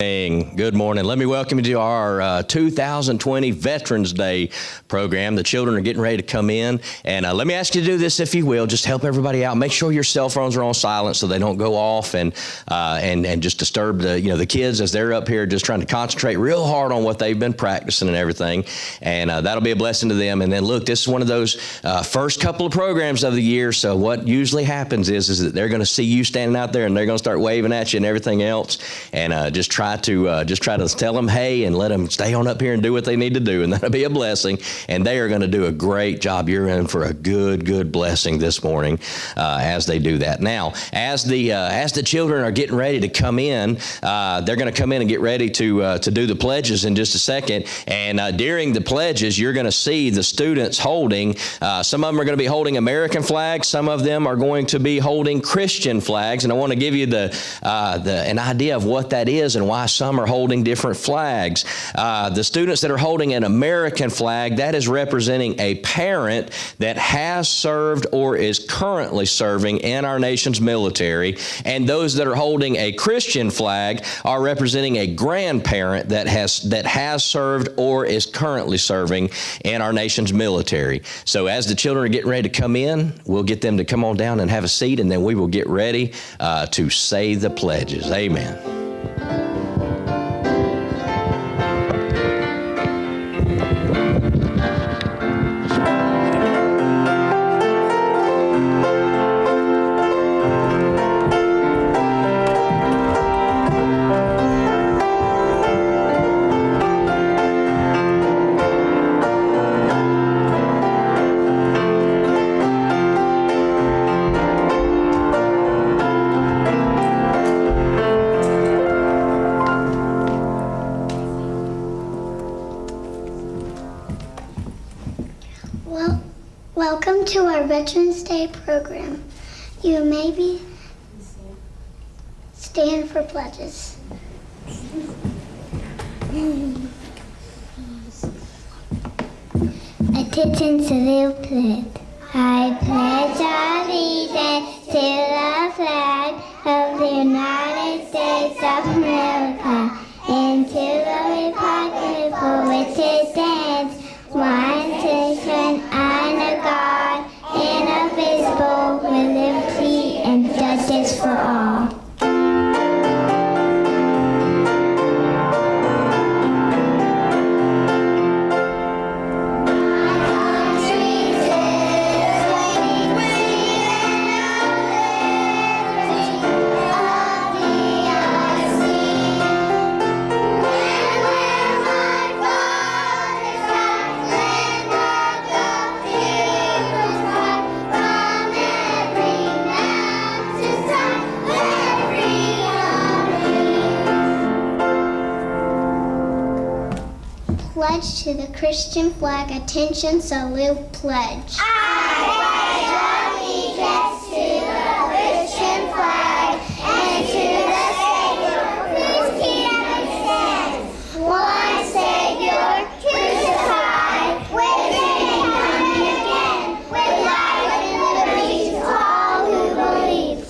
Good morning. Let me welcome you to our 2020 Veterans Day program. The children are getting ready to come in, and let me ask you to do this if you will. Just help everybody out. Make sure your cell phones are on silent so they don't go off and just disturb the kids as they're up here just trying to concentrate real hard on what they've been practicing and everything. And that'll be a blessing to them. And then look, this is one of those first couple of programs of the year. So what usually happens is that they're going to see you standing out there and they're going to start waving at you and everything else. And just try to tell them hey and let them stay on up here and do what they need to do, and that'll be a blessing. And they are going to do a great job. You're in for a good blessing this morning as they do that. Now, as the children are getting ready to come in, they're going to come in and get ready to do the pledges in just a second. And during the pledges, you're going to see the students holding. Some of them are going to be holding American flags. Some of them are going to be holding Christian flags. And I want to give you an idea of what that is and why some are holding different flags. The students that are holding an American flag, that is representing a parent that has served or is currently serving in our nation's military. And those that are holding a Christian flag are representing a grandparent that has served or is currently serving in our nation's military. So as the children are getting ready to come in, we'll get them to come on down and have a seat, and then we will get ready to say the pledges. Amen. Welcome to our Veterans Day program. You may stand for pledges. Attention to the pledge. I pledge allegiance to the flag of the United States of America and to the republic for which it stands, one nation under God, indivisible, with liberty and justice for all. Pledge to the Christian flag. Attention, salute, pledge. I pledge allegiance to the Christian flag and to the Savior whose kingdom stands, one Savior, crucified, with him coming again, with life and liberty to all who believe.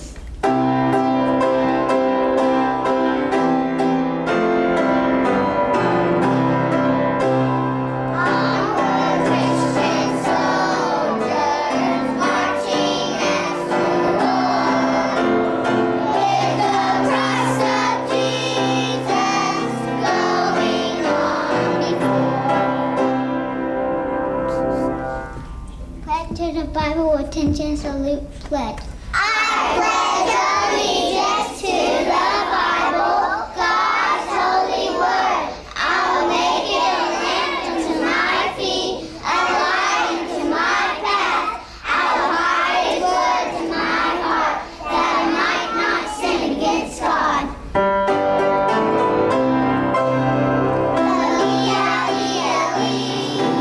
To the Bible, attention, salute, pledge. I pledge allegiance to the Bible, God's holy word. I will make it a lamp unto my feet, a light unto my path. I will hide His words in my heart, that I might not sin against God.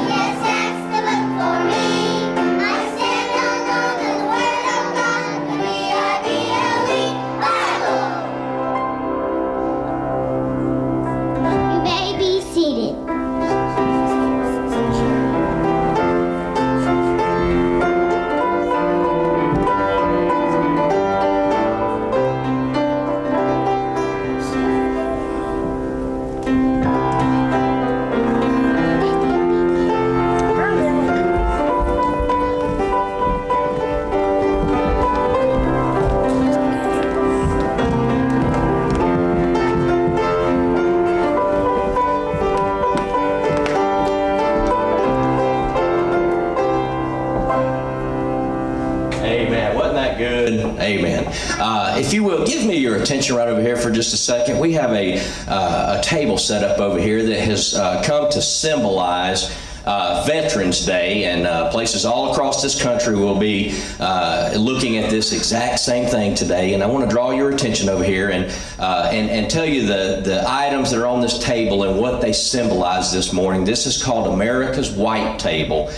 Yes, that's the book for me. I stand on the word of God. your attention right over here for just a second. We have a table set up over here that has come to symbolize Veterans Day, and places all across this country will be looking at this exact same thing today. And I want to draw your attention over here and tell you the items that are on this table and what they symbolize this morning. This is called America's White Table.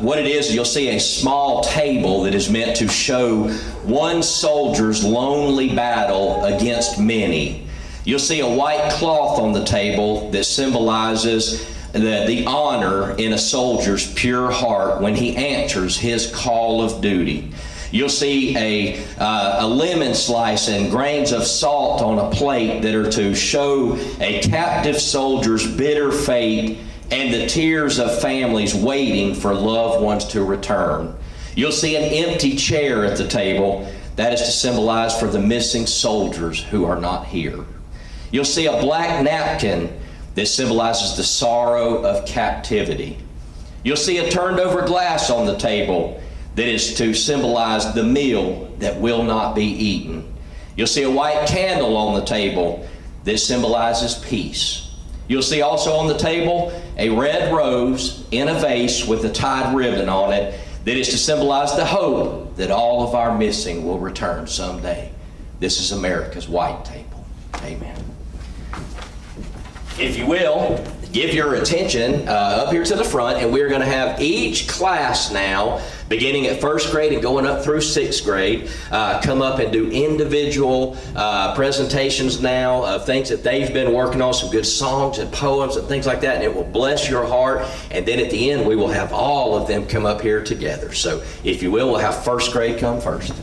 What it is, you'll see a small table that is meant to show one soldier's lonely battle against many. You'll see a white cloth on the table that symbolizes the honor in a soldier's pure heart when he answers his call of duty. You'll see a lemon slice and grains of salt on a plate that are to show a captive soldier's bitter fate and the tears of families waiting for loved ones to return. You'll see an empty chair at the table. That is to symbolize for the missing soldiers who are not here. You'll see a black napkin that symbolizes the sorrow of captivity. You'll see a turned over glass on the table that is to symbolize the meal that will not be eaten. You'll see a white candle on the table that symbolizes peace. You'll see also on the table a red rose in a vase with a tied ribbon on it that is to symbolize the hope that all of our missing will return someday. This is America's White Table. Amen. If you will, give your attention up here to the front, and we're going to have each class now, beginning at first grade and going up through sixth grade, come up and do individual presentations now of things that they've been working on, some good songs and poems and things like that, and it will bless your heart. And then at the end, we will have all of them come up here together. So if you will, we'll have first grade come first.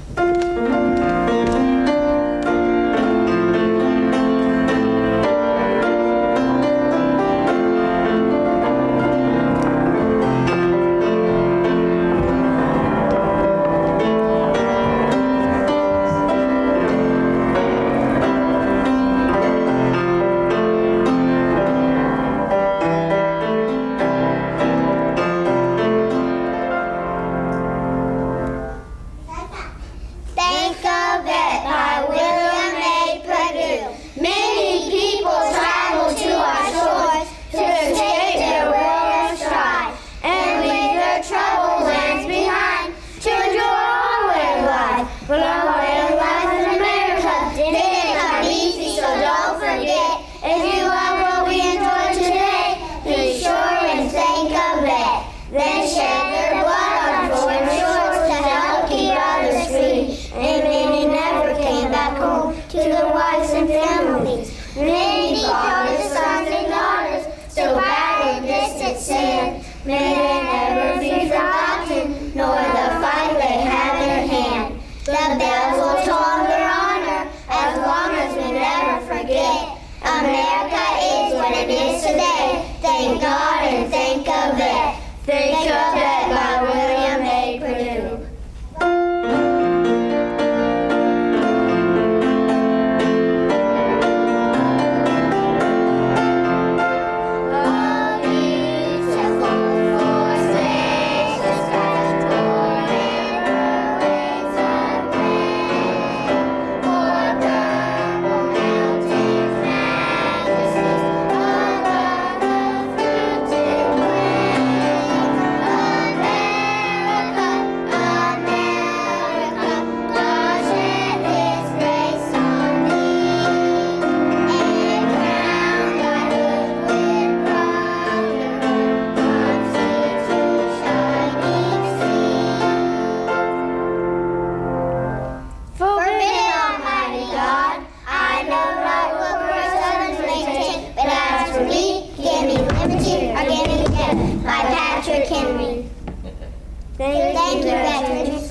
Thank you, veterans.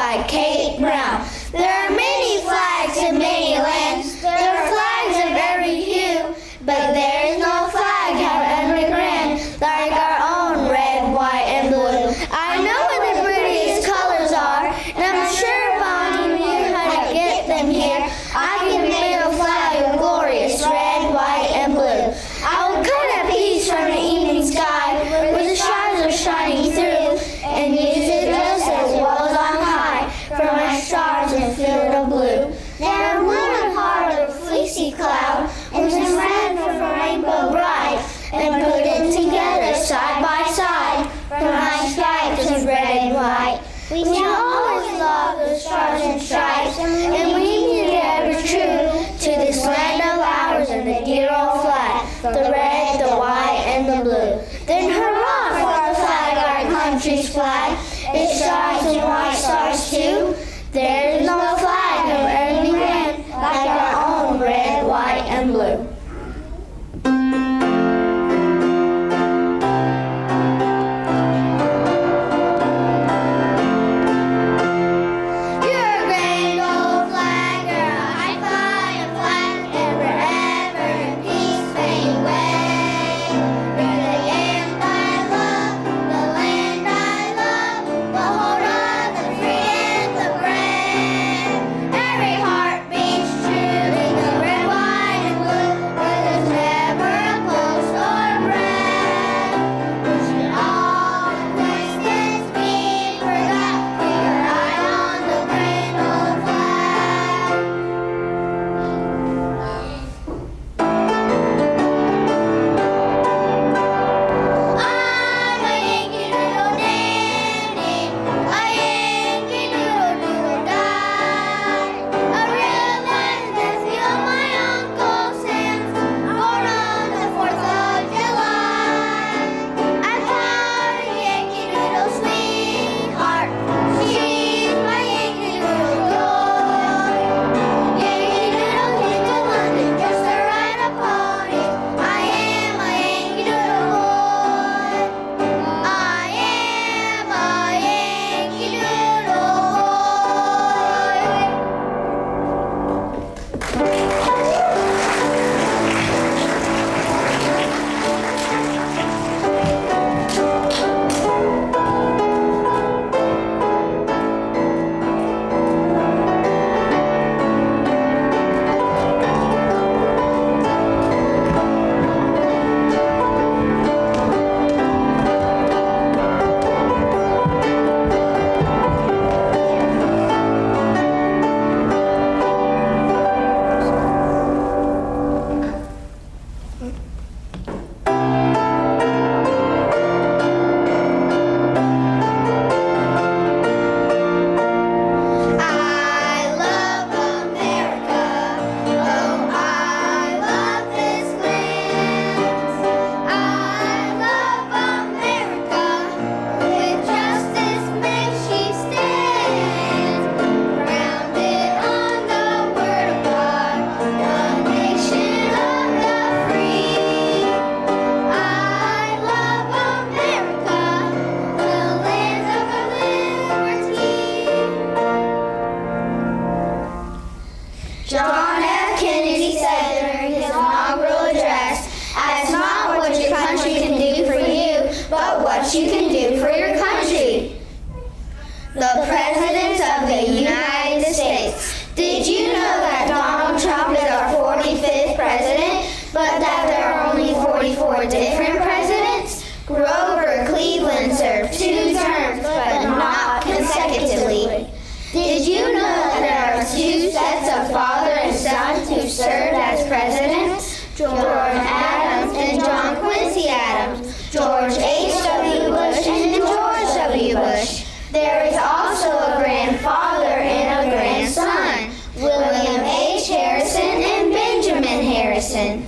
flag, Kate Brown. There are many flags in many lands. There are flags of every hue, but there is no flag however grand like our own red, white, and blue. I know what the prettiest colors are, and I'm sure if I knew how to get them here, I could make a flag of glorious red, white, and blue. I will cut a piece from the evening sky where the stars are shining through, and use it just as well as on high for my stars and field of blue. Now one heart of fleecy cloud and some red for rainbow bright, and put it together side by side for my stripes of red and white. We shall always love the stars and stripes, and we be ever true to this land of ours and the dear old flag, the red, the white, and the blue. Then hurrah for the flag, our country's flag. It shines in white stars too. There is no flag of any land like our own red, white, and blue. John F. Kennedy said during his inaugural address, "Ask not what your country can do for you, but what you can do for your country." The President of the United States. Did you know that Donald Trump is our 45th president, but that there are only 44 different presidents? Grover Cleveland served 2 terms, but not consecutively. Did you know that there are 2 sets of father and sons who served as presidents? George Adams and John Quincy Adams, George H.W. Bush and George W. Bush. There is also a grandfather and a grandson, William H. Harrison and Benjamin Harrison.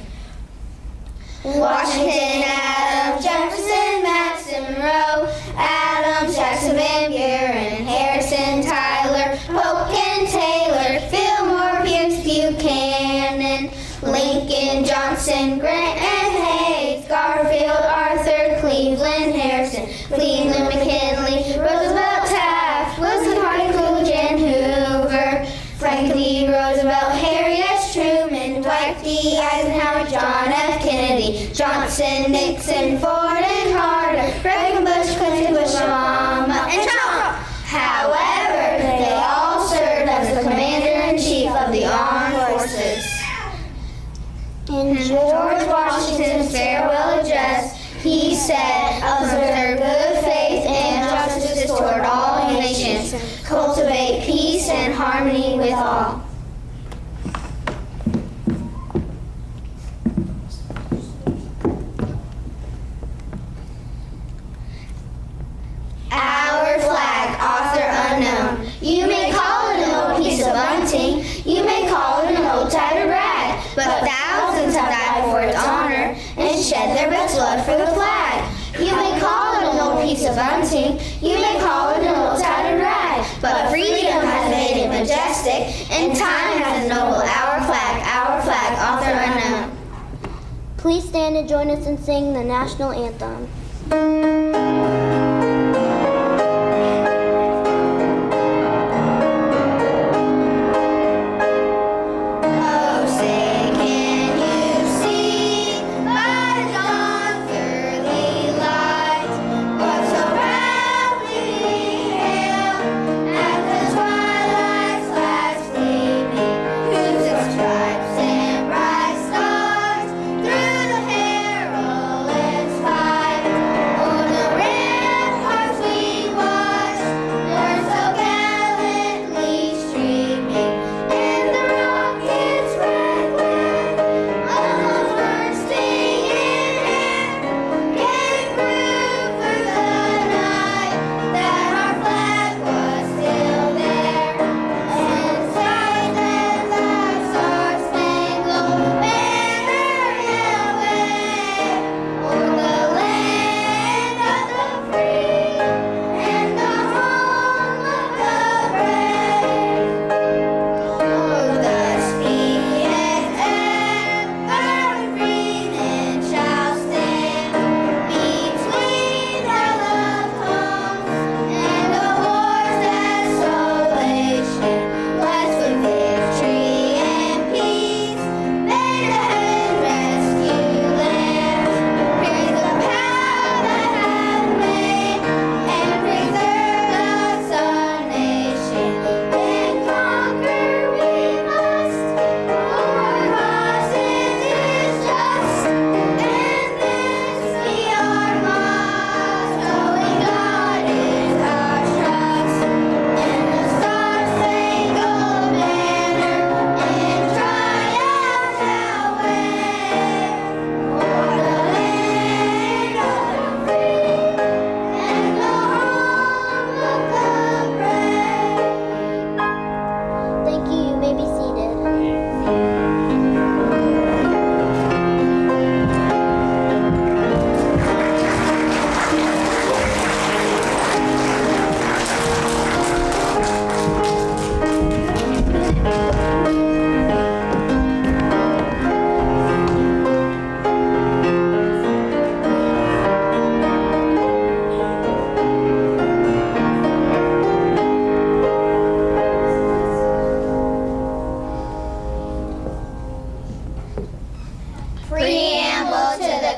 Washington, Adams, Jefferson, Madison, Monroe, Adams, Jackson, Van Buren, Harrison, Tyler, Polk, and Taylor, Fillmore, Pierce, Buchanan, Lincoln, Johnson, Grant, and Hayes, Garfield, Arthur, Cleveland, Harrison, Cleveland, McKinley, Roosevelt, Taft, Wilson, Harding, Coolidge, and Nixon, Ford, and Carter, Reagan, Bush, Clinton, Bush, Obama, and Trump. However, they all served as the commander-in-chief of the armed forces. In George Washington's farewell address, he said, "Observe good faith and justice toward all nations. Cultivate peace and harmony with all." Our flag, author unknown. You may call it an old piece of bunting, you may call it an old tattered rag, but thousands have died for its honor and shed their best blood for the flag. You may call it an old piece of bunting, you may call it an old tattered rag, but freedom has made it majestic, and time has ennobled our flag, author unknown. Please stand and join us in singing the national anthem.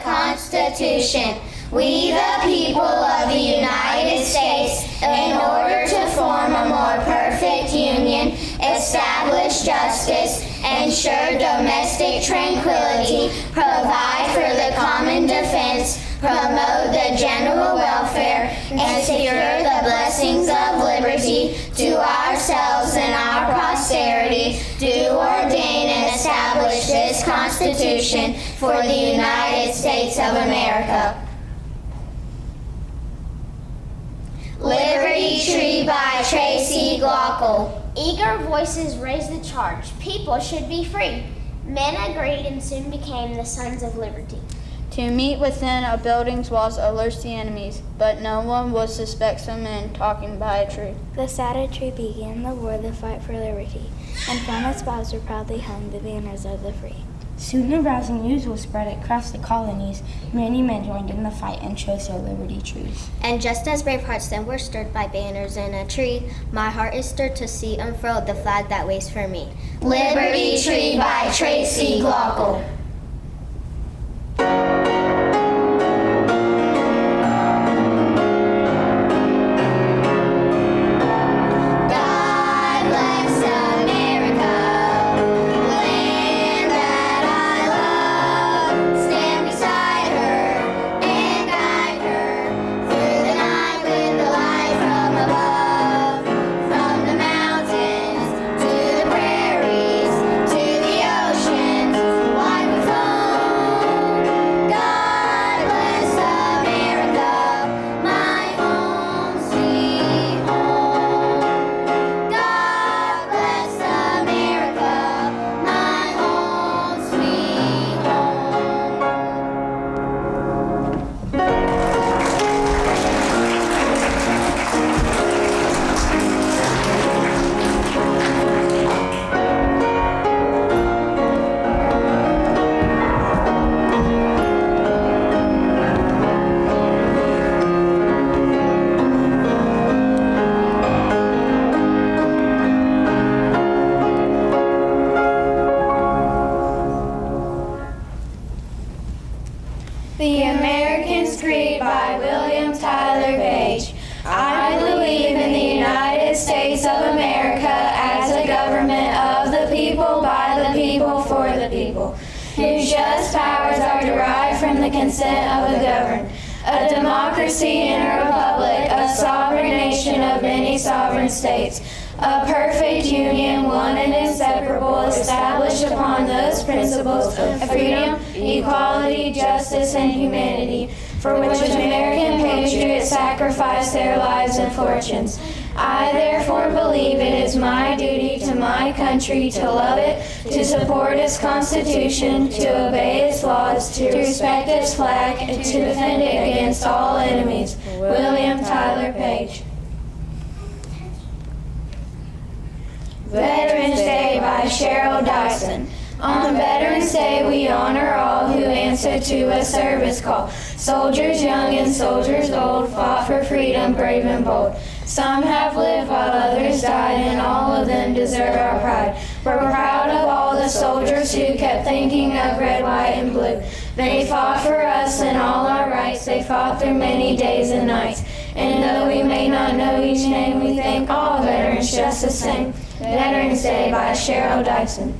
Constitution. We, the people of the United States, in order to form a more perfect union, establish justice, ensure domestic tranquility, provide for the common defense, promote the general welfare, and secure the blessings of liberty to ourselves and our posterity, do ordain and establish this Constitution for the United States of America. Liberty Tree by Tracy Glockle. Eager voices raised the charge. People should be free. Men agreed and soon became the Sons of Liberty. To meet within a building's walls alerts the enemies, but no one would suspect some men talking by a tree. The sad tree began the war, the fight for liberty, and from its boughs were proudly hung the banners of the free. Soon arousing news was spread across the colonies. Many men joined in the fight and chose their liberty trees. And just as brave hearts then were stirred by banners in a tree, my heart is stirred to see unfurled the flag that waves for me. Liberty Tree by Tracy Glockle. consent of the governed, a democracy and a republic, a sovereign nation of many sovereign states, a perfect union, one and inseparable, established upon those principles of freedom, equality, justice, and humanity, for which American patriots sacrificed their lives and fortunes. I therefore believe it is my duty to my country to love it, to support its Constitution, to obey its laws, to respect its flag, and to defend it against all enemies. William Tyler Page. Veterans Day by Cheryl Dyson. On Veterans Day, we honor all who answer to a service call. Soldiers young and soldiers old fought for freedom, brave and bold. Some have lived while others died, and all of them deserve our pride. We're proud of all the soldiers who kept thinking of red, white, and blue. They fought for us and all our rights. They fought through many days and nights. And though we may not know each name, we thank all veterans just the same. Veterans Day by Cheryl Dyson.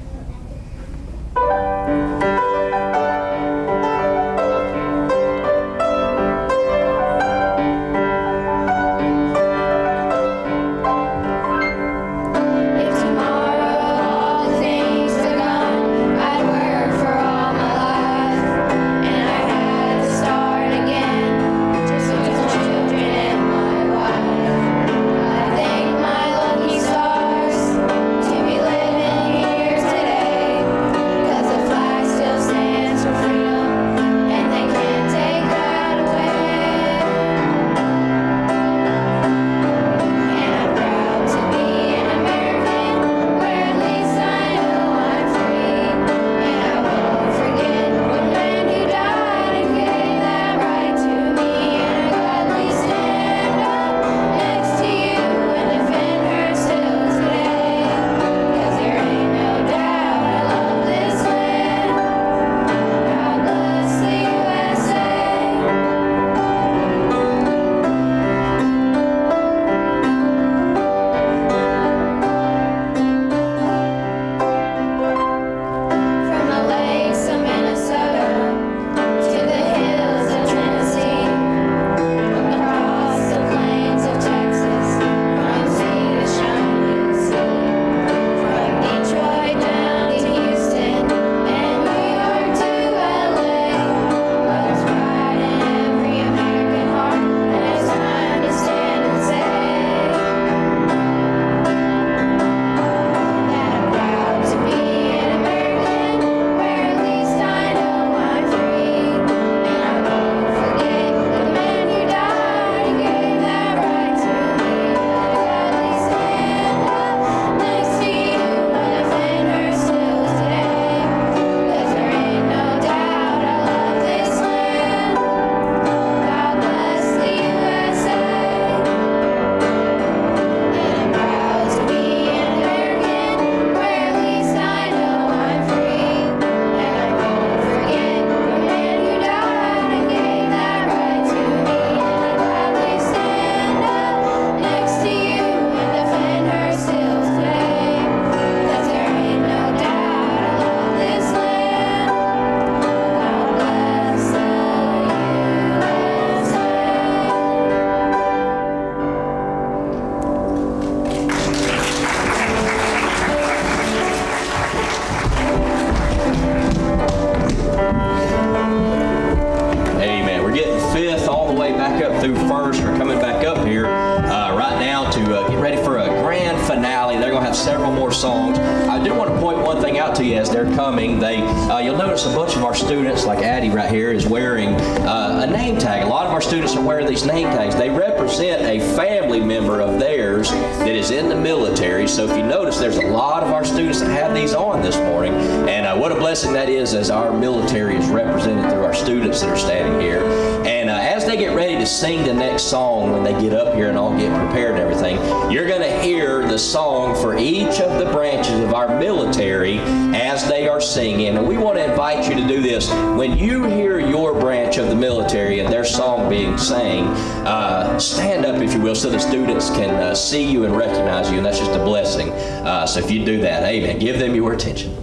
songs. I do want to point one thing out to you as they're coming. You'll notice a bunch of our students, like Addie right here, is wearing a name tag. A lot of our students are wearing these name tags. They represent a family member of theirs that is in the military. So if you notice, there's a lot of our students that have these on this morning. And what a blessing that is as our military is represented through our students that are standing here. And as they get ready to sing the next song, when they get up here and all get prepared and everything, you're going to hear the song for each of the branches of our military as they are singing. And we want to invite you to do this. When you hear your branch of the military and their song being sang, stand up, if you will, so the students can see you and recognize you. And that's just a blessing. So if you do that, amen. Give them your attention.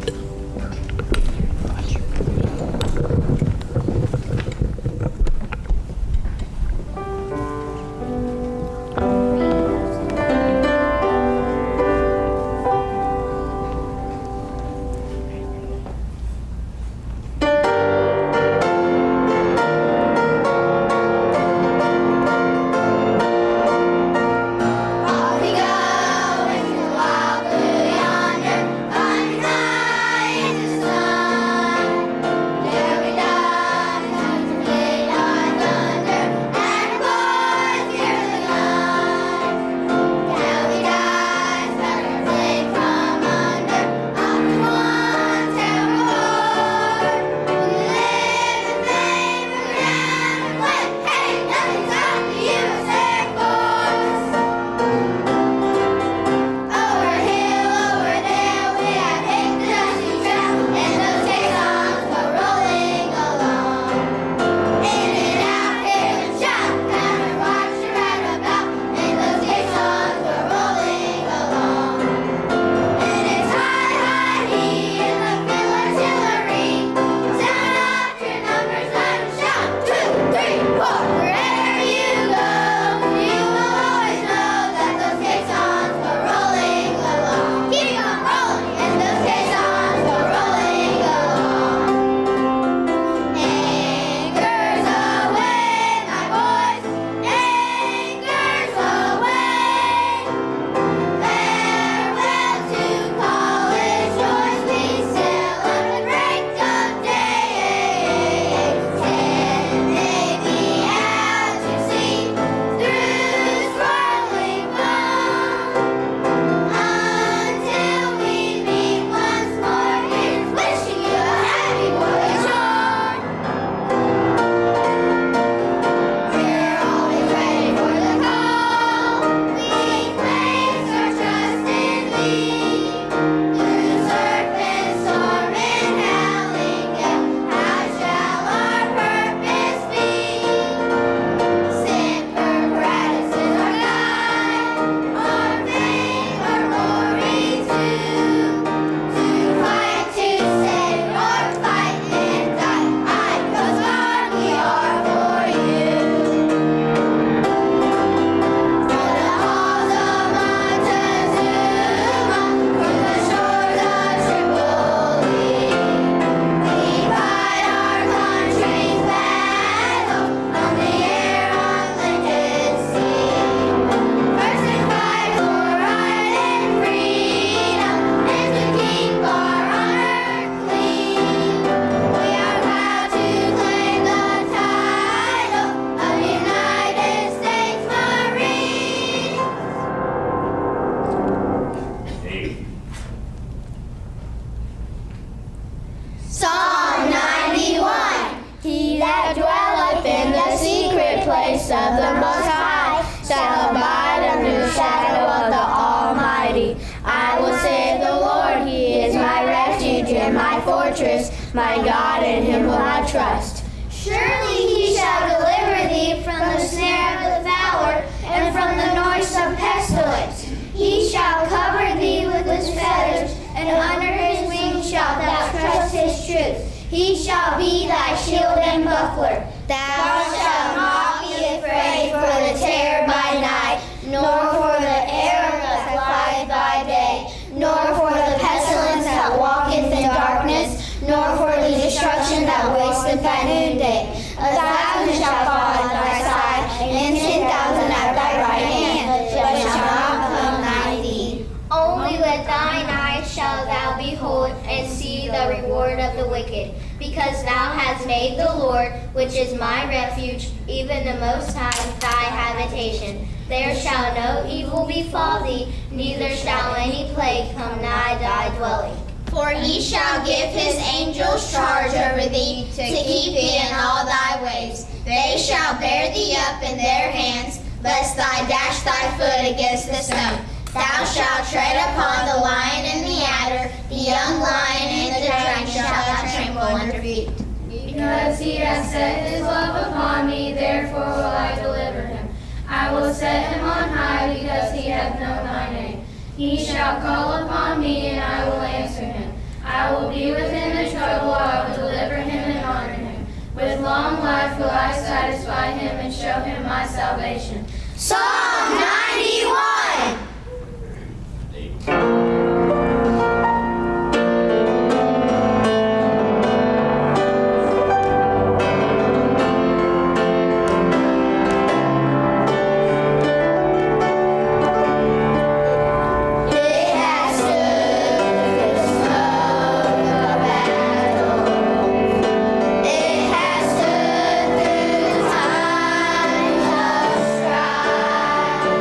Most High shall abide under the shadow of the Almighty. I will say of the Lord, He is my refuge and my fortress, my God, in Him will I trust. Surely He shall deliver thee from the snare of the fowler and from the noisome pestilence. He shall cover thee with His feathers, and under His wings shalt thou trust His truth. He shall be thy shield and buckler. Thou shalt not be afraid for the terror by night, nor for the arrow that flieth by day, nor for the pestilence that walketh in darkness, nor for the destruction that wasteth at noonday. 1,000 shall fall at thy side, and 10,000 at thy right hand, but shall not come nigh thee. Only with thine eyes shalt thou behold and see the reward of the wicked, because thou hast made the Lord, which is my refuge, even the Most High, thy habitation. There shall no evil befall thee, neither shall any plague come nigh thy dwelling. For He shall give His angels charge over thee, to keep thee in all thy ways. They shall bear thee up in their hands, lest thou dash thy foot against the stone. Thou shalt tread upon the lion and the adder, the young lion and the dragon shalt thou trample under feet. Because He has set His love upon me, therefore will I deliver Him. I will set Him on high, because He hath known my name. He shall call upon me, and I will answer him. I will be with him in trouble, I will deliver him and honor him. With long life will I satisfy him and show him my salvation. Psalm 91. It has stood through times of strife.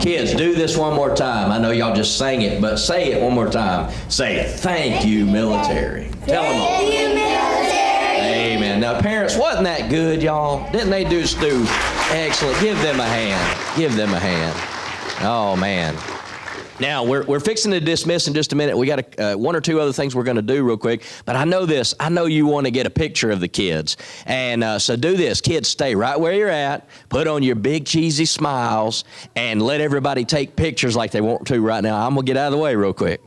Kids, do this one more time. I know y'all just sang it, but say it one more time. Say, thank you, military. Tell them all. Thank you, military. Amen. Now, parents, wasn't that good, y'all? Didn't they do excellent? Give them a hand. Give them a hand. Oh, man. Now, we're fixing to dismiss in just a minute. We got one or two other things we're going to do real quick. But I know this. I know you want to get a picture of the kids. And so do this. Kids, stay right where you're at. Put on your big cheesy smiles and let everybody take pictures like they want to right now. I'm going to get out of the way real quick.